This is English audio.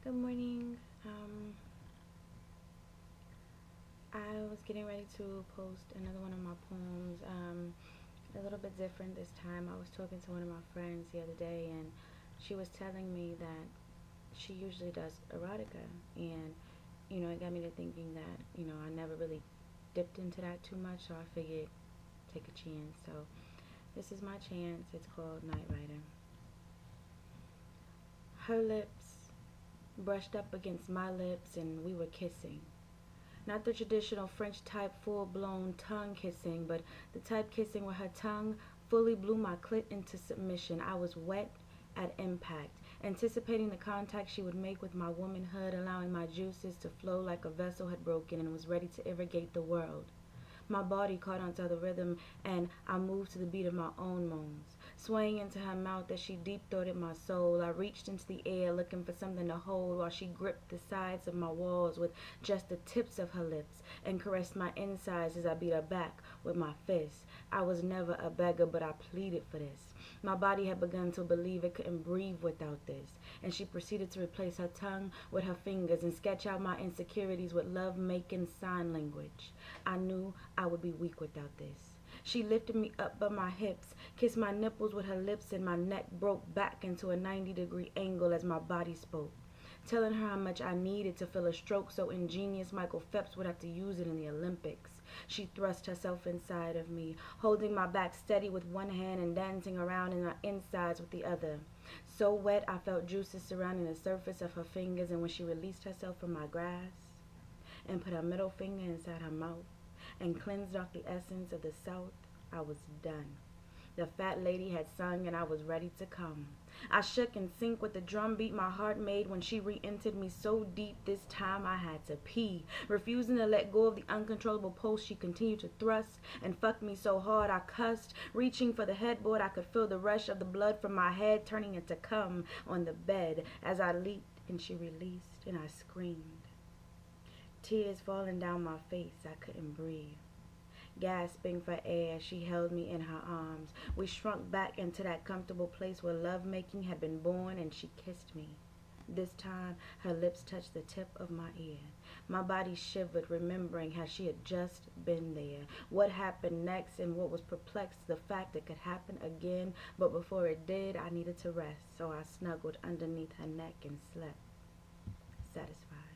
Good morning. I was getting ready to post another one of my poems. A little bit different this time. I was talking to one of my friends the other day, and she was telling me that she usually does erotica, and it got me to thinking that I never really dipped into that too much, so I figured take a chance. So this is my chance. It's called NIte Ryder. Her lips brushed up against my lips, and we were kissing. Not the traditional French type full blown tongue kissing, but the type kissing where her tongue fully blew my clit into submission. I was wet at impact, anticipating the contact she would make with my womanhood, allowing my juices to flow like a vessel had broken and was ready to irrigate the world. My body caught onto the rhythm, and I moved to the beat of my own moans. Swaying into her mouth as she deep-throated my soul, I reached into the air looking for something to hold while she gripped the sides of my walls with just the tips of her lips and caressed my insides as I beat her back with my fists. I was never a beggar, but I pleaded for this. My body had begun to believe it couldn't breathe without this, and she proceeded to replace her tongue with her fingers and sketch out my insecurities with love-making sign language. I knew I would be weak without this. She lifted me up by my hips, kissed my nipples with her lips, and my neck broke back into a 90-degree angle as my body spoke, telling her how much I needed to feel a stroke so ingenious Michael Phelps would have to use it in the Olympics. She thrust herself inside of me, holding my back steady with one hand and dancing around in my insides with the other. So wet I felt juices surrounding the surface of her fingers, and when she released herself from my grasp and put her middle finger inside her mouth and cleansed off the essence of the South, I was done. The fat lady had sung, and I was ready to come. I shook in sync with the drum beat my heart made when she re-entered me so deep this time I had to pee. Refusing to let go of the uncontrollable pulse, she continued to thrust and fuck me so hard I cussed. Reaching for the headboard, I could feel the rush of the blood from my head turning into cum on the bed as I leaped and she released and I screamed. Tears falling down my face, I couldn't breathe. Gasping for air, she held me in her arms. We shrunk back into that comfortable place where lovemaking had been born, and she kissed me. This time, her lips touched the tip of my ear. My body shivered, remembering how she had just been there. What happened next, and what was perplexed, the fact it could happen again. But before it did, I needed to rest, so I snuggled underneath her neck and slept, satisfied.